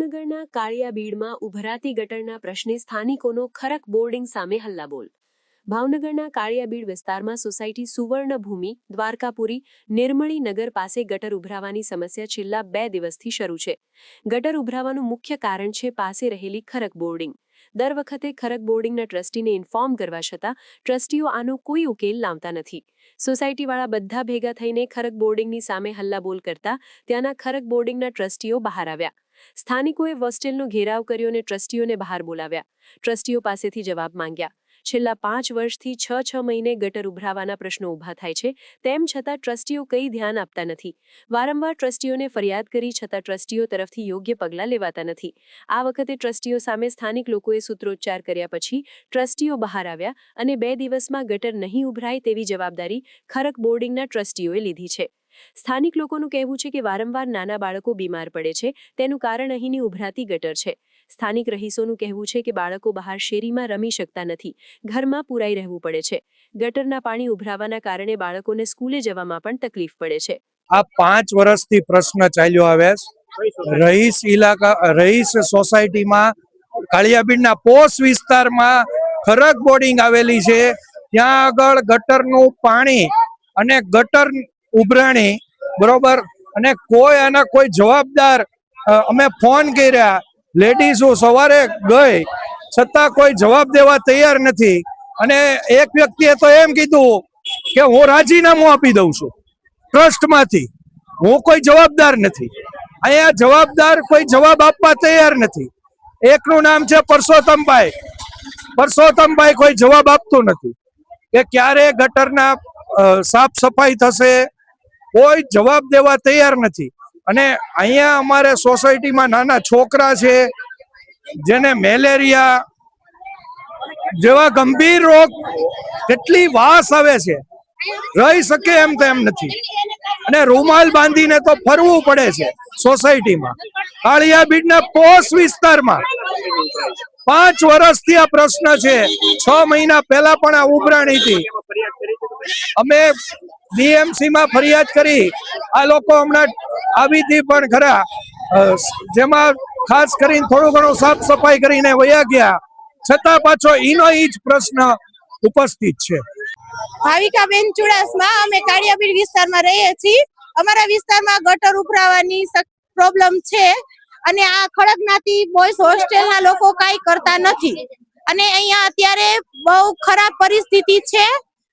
ભાવનગરના કાળિયાબીડમાં ઉભરાતી ગટરના પ્રશ્ને સ્થાનિકોનો ખરક બોર્ડિંગ સામે હલ્લાબોલ। ભાવનગરના કાળિયાબીડ વિસ્તારમાં સોસાયટી સુવર્ણભૂમિ, દ્વારકાપુરી, નિર્મળી નગર પાસે ગટર ઉભરાવાની સમસ્યા છેલ્લા 2 દિવસથી શરૂ છે। ગટર ઉભરાવાનું મુખ્ય કારણ છે પાસે રહેલી ખરક બોર્ડિંગ। દર વખતે ખરક બોર્ડિંગના ટ્રસ્ટીને ઇન્ફોર્મ કરવા છતાં ટ્રસ્ટીઓ આનો કોઈ ઉકેલ લાવતા નથી। સોસાયટીવાળા બધા ભેગા થઈને ખરક બોર્ડિંગની સામે હલ્લાબોલ કરતા ત્યાંના ખરક બોર્ડિંગના ટ્રસ્ટીઓ બહાર આવ્યા। સ્થાનિકોએ હોસ્ટેલનો ઘેરાવ કર્યો અને ટ્રસ્ટીઓને બહાર બોલાવ્યા। ટ્રસ્ટીઓ પાસેથી જવાબ માંગ્યા। છેલ્લા 5 વર્ષથી 6 મહિને ગટર ઉભરાવાના પ્રશ્નો ઊભા થાય છે, તેમ છતાં ટ્રસ્ટીઓ કંઈ ધ્યાન આપતા નથી। વારંવાર ટ્રસ્ટીઓને ફરિયાદ કરી છતાં ટ્રસ્ટીઓ તરફથી યોગ્ય પગલાં લેવાતા નથી। આ વખતે ટ્રસ્ટીઓ સામે સ્થાનિક લોકોએ સૂત્રોચ્ચાર કર્યા પછી ટ્રસ્ટીઓ બહાર આવ્યા અને 2 દિવસમાં ગટર નહીં ઉભરાય તેવી જવાબદારી ખરક બોર્ડિંગના ટ્રસ્ટીઓએ લીધી છે। સ્થાનિક લોકોનું કહેવું છે કે વારંવાર નાના બાળકો બીમાર પડે છે, તેનું કારણ અહીંની ઉભરાતી ગટર છે। સ્થાનિક રહીશોનું કહેવું છે કે બાળકો બહાર શેરીમાં રમી શકતા નથી, ઘરમાં પુરાઈ રહેવું પડે છે। ગટરના પાણી ઉભરાવાના કારણે બાળકોને સ્કૂલે જવામાં પણ તકલીફ પડે છે। આ 5 વર્ષથી પ્રશ્ન ચાલ્યો આવે છે। રહીશ સોસાયટીમાં કાળિયાબીડના પોશ વિસ્તારમાં ખરક બોર્ડિંગ આવેલી છે, ત્યાં આગળ ગટરનું પાણી અને ગટર ઉભરાણી બરોબર, અને કોઈ આના કોઈ જવાબદાર અમે ફોન કર્યા, લેડીઝો સવારે ગઈ છતાં કોઈ જવાબ દેવા તૈયાર નથી। અને એક વ્યક્તિએ તો એમ કીધું કે હું રાજીનામું આપી દઉં છું ટ્રસ્ટમાંથી, હું કોઈ જવાબદાર નથી। અહીંયા જવાબદાર કોઈ જવાબ આપવા તૈયાર નથી। એકનું નામ છે પરસોત્તમભાઈ, પરસોત્તમભાઈ કોઈ જવાબ આપતું નથી કે ક્યારે ગટરના સાફ સફાઈ થશે, કોઈ જવાબ દેવા તૈયાર નથી। અને અહીંયા અમારે સોસાયટીમાં નાના છોકરા છે જેને મેલેરિયા જેવા ગંભીર રોગ, કેટલી વાસ આવે છે, રહી શકે એમ તેમ નથી, અને રૂમાલ બાંધીને તો ફરવું પડે છે સોસાયટીમાં। કાળિયાબીડના પોશ વિસ્તારમાં 5 વર્ષથી આ પ્રશ્ન છે। 6 મહિના પહેલા પણ આ ઉભરાણી હતી, અમે બીએમસી માં ફરિયાદ કરી, આ લોકો હમણાં આવી હતી પણ ખરા, જેમાં ખાસ કરીને થોડું ઘણું સાફ સફાઈ કરીને વયા ગયા, છતાં પાછો એનો જ પ્રશ્ન ઉપસ્થિત છે। ભાવિકાબેન ચુડાસમા, અમે કાળિયાબીડ વિસ્તારમાં રહીએ છીએ। અમારા વિસ્તારમાં ગટર ઉભરાવાની પ્રોબ્લેમ છે અને આ ખડકનાથી બોયઝ હોસ્ટેલના લોકો કાંઈ કરતા નથી, અને અહીંયા અત્યારે બહુ ખરાબ પરિસ્થિતિ છે।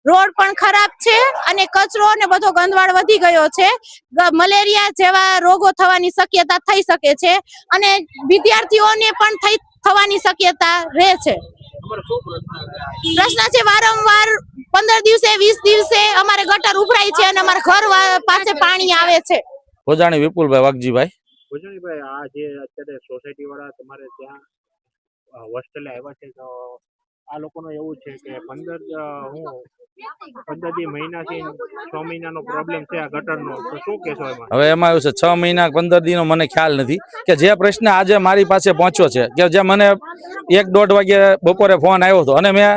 રોડ પણ ખરાબ છે અને કચરો અને બધો ગંદવાડ વધી ગયો છે। મલેરિયા જેવા રોગો થવાની શક્યતા થઈ શકે છે અને વિદ્યાર્થીઓને પણ થવાની શક્યતા રહે છે। પ્રશ્ન છે વારંવાર 15 દિવસે 20 દિવસે અમારે ગટર ઉભરાય છે અને અમારા ઘર પાસે પાણી આવે છે। ભોજાણી વિપુલભાઈ વાઘજીભાઈ। ભોજાણીભાઈ, આ જે અત્યારે સોસાયટી વાળા તમારે ત્યાં હોસ્ટેલે આવ્યા છે, તો આ લોકોનું એવું છે કે 15 મહિનાથી 6 મહિનાનો પ્રોબ્લેમ છે આ ગટરનો, તો શું કહેશો એમાં? હવે એમાં એવું છે 6 મહિના 15 દિનનો મને ખ્યાલ નથી કે જે પ્રશ્ન આજે મારી પાસે પહોંચ્યો છે, કે જે મને 1-1.5 વાગે બપોરે ફોન આવ્યો હતો અને મેં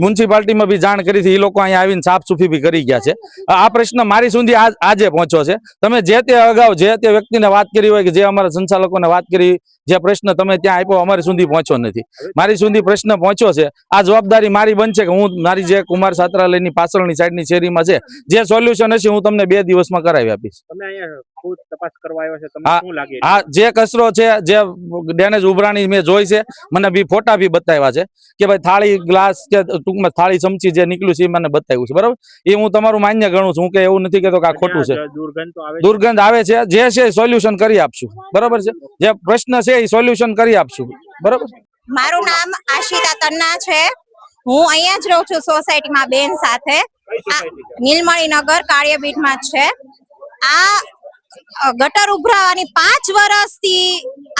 મ્યુનિસિપાલિટીમાં બી જાણ કરી હતી, એ લોકો અહીંયા આવીને સાફ સુફી બી કરી ગયા છે। આ પ્રશ્ન મારી સુધી આજે પહોંચ્યો છે। તમે જે તે અગાઉ જે તે વ્યક્તિને વાત કરી હોય કે જે અમારા સંચાલકોને વાત કરી, જે પ્રશ્ન તમે ત્યાં આપ્યો અમારી સુધી પહોંચ્યો નથી, મારી સુધી પ્રશ્ન પહોંચ્યો છે। આ જવાબદારી મારી બનશે કે હું મારી જે કુમાર છાત્રાલયની પાછળની સાઈડની શેરીમાં છે જે સોલ્યુશન હશે હું તમને 2 દિવસમાં કરાવી આપીશ। તમે અહીંયા ખુદ તપાસ કરવા આવ્યો છે, તમને શું લાગે? આ જે કચરો છે, જે ડેમેજ ઉભરાણી મેં જોઈ છે, મને બી ફોટા બી બતાવ્યા છે કે ભાઈ થાળી ગ્લાસ કે ટૂંકમાં થાળી ચમચી જે નીકળ્યું છે એ મને બતાવ્યું છે, બરાબર? એ હું તમારું માન્ય ગણું છું, કે એવું નથી કહેતો કે આ ખોટું છે। દુર્ગંધ આવે છે, જે છે સોલ્યુશન કરી આપશું, બરાબર છે? જે પ્રશ્ન છે એ સોલ્યુશન કરી આપશું, બરાબર? મારું નામ આશિતા તન્ના છે, હું અહીંયા જ રહું છું સોસાયટીમાં બેન સાથે, નીલમણી નગર કાળિયાબીડમાં છે। આ ગટર ઉભરાવાની 5 વર્ષથી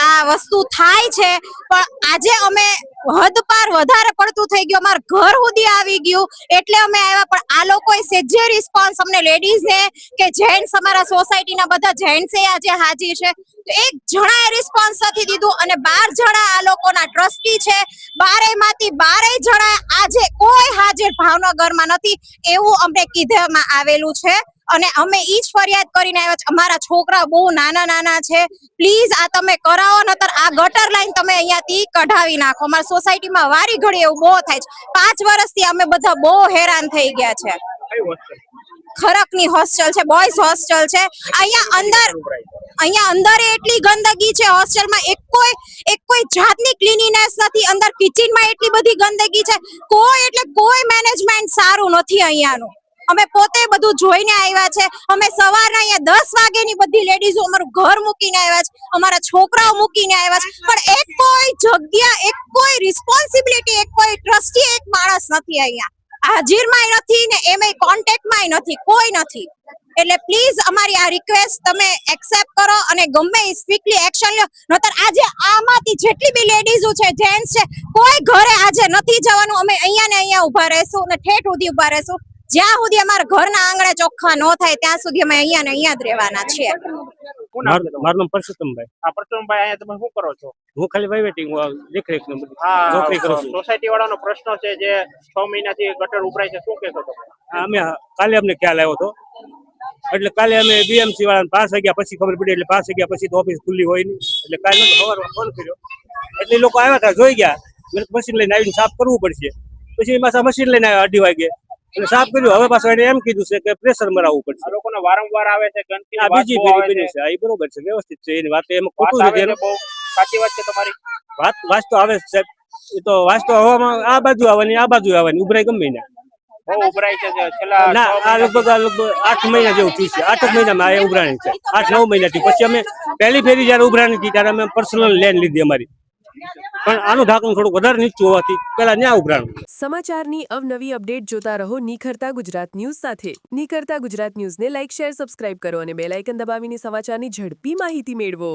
આ વસ્તુ થાય છે, પણ આજે અમે હદ પાર વધારે પડતું થઈ ગયું, અમારા ઘર સુધી આવી ગયું એટલે અમે આવ્યા। પણ આ લોકોએ સેજે રિસ્પોન્સ અમને લેડીઝને કે જેન્ટ્સ, અમારા સોસાયટીના બધા જેન્ટ્સે આજે હાજર છે, તો 1 જણાએ રિસ્પોન્સ નથી દીધું અને 12 જણા આ લોકોના ટ્રસ્ટી છે, 12માંથી 12 જણા આજે કોઈ હાજર ભાવનગરમાં નથી એવું અમને કીધવામાં આવેલું છે। અને અમે ઈ જ ફરિયાદ કરીને આવ્યા છે. અમારા છોકરા બહુ નાના છે, પ્લીઝ આ તમે કરાવો, નતર આ ગટર લાઈન તમે અહીંયાથી કઢાવી નાખો. અમારી સોસાયટીમાં વારી ઘડી એવું બહુ થાય છે. 5 વર્ષથી અમે બધા બહુ હેરાન થઈ ગયા છે. કઈ હોસ્ટેલ? ખરકની હોસ્ટેલ છે, બોયઝ હોસ્ટેલ છે. અહીંયા અંદર એટલી ગંદકી છે હોસ્ટેલમાં, એક કોઈ જાતની ક્લીનીનેસ નથી. અંદર કિચનમાં એટલી બધી ગંદકી છે, કોઈ મેનેજમેન્ટ સારું નથી અહીંયાનું. અમે પોતે બધું જોઈને આવ્યા છે. અમે સવારના અહીંયા 10 વાગેની બધી લેડીઝો અમારું ઘર મૂકીને આવ્યા છે, અમારા છોકરાઓ મૂકીને આવ્યા છે, પણ એક કોઈ જગ્યા, એક કોઈ રિસ્પોન્સિબિલિટી, એક કોઈ ટ્રસ્ટી, એક માણસ નથી અહીંયા. હાજરમાં નથી ને એમાંય કોન્ટેક્ટમાં નથી, કોઈ નથી. એટલે પ્લીઝ અમારી આ રિક્વેસ્ટ તમે એક્સેપ્ટ કરો અને ગમે એ સ્ટ્રિક્ટલી એક્શન લો. નતર આજે આમાંથી જેટલી બી લેડીઝો છે, જેન્ટ્સ છે, કોઈ ઘરે આજે નથી જવાનું. અમે અહીંયા ને અહીંયા ઊભા રહેશું ને ઠેઠ સુધી ઊભા રહેશું, જ્યાં સુધી અમારા ઘરના આંગણે ચોખ્ખા ન થાય ત્યાં સુધી અમે અહીંયા ને અહીંયા જ રહેવાના છીએ. કોણ નામ છે તમારું? મારું નામ પરસોત્તમભાઈ. આ પરસોત્તમભાઈ, અહીંયા તમે શું કરો છો? હું ખાલી વહીવટી દેખરેખ નું બધું આ નોકરી કરું છું. સોસાયટી વાળાનો પ્રશ્ન છે જે 6 મહિનાથી ગટર ઉભરાય છે, શું કહેતો હતો? અમે કાલે અમને ખ્યાલ આવ્યો હતો, એટલે કાલે અમે બીએમસી વાળાને 5 વાગ્યા પછી ખબર પડી, એટલે 5 વાગ્યા પછી તો ઓફિસ ખુલ્લી હોય નહીં, એટલે કાલે સવારમાં ફોન કર્યો, એટલે એ લોકો આવ્યા હતા, જોઈ ગયા. મશીન લઈને આવીને સાફ કરવું પડશે. પછી પાછા મશીન લઈને આવ્યા 2:30 વાગે, એટલે સાફ કર્યું. હવે પાછું એને એમ કીધું છે કે પ્રેશર મરાવવું પડશે. આ લોકોને વારંવાર આવે છે, ગંદકી આ બીજી પેઢી બની છે, એ બરોબર છે, વ્યવસ્થિત છે, એની વાત એમાં ખોટું નથી. એનો સાચી વાત છે તમારી. વાત તો આવે છે સાહેબ, એ તો વાત તો હવામાં આ બાજુ આવવાની, આ બાજુ આવવાની, ઉભરાય ગમે ને. બહુ ઉભરાય છે છેલ્લા ના, 6 આ લગભગ 8 મહિના જેવું થયું છે. 8 જ મહિનામાં આ ઉભરાણી છે, 8-9 મહિનાથી. પછી અમે પહેલી ફેરી જયારે ઉભરાણી હતી ત્યારે અમે પર્સનલ લેન લીધી અમારી, પણ આનું ઢાંકણું થોડું વધારે નીચું હોવાથી પેલા ત્યાં ઉભરાણું. સમાચારની અવનવી અપડેટ જોતા રહો નિખરતા ગુજરાત ન્યૂઝ સાથે. નિખરતા ગુજરાત ન્યૂઝને લાઇક, શેર, સબસ્ક્રાઇબ કરો અને બેલ આઇકન દબાવીને સમાચારની ઝડપી માહિતી મેળવો.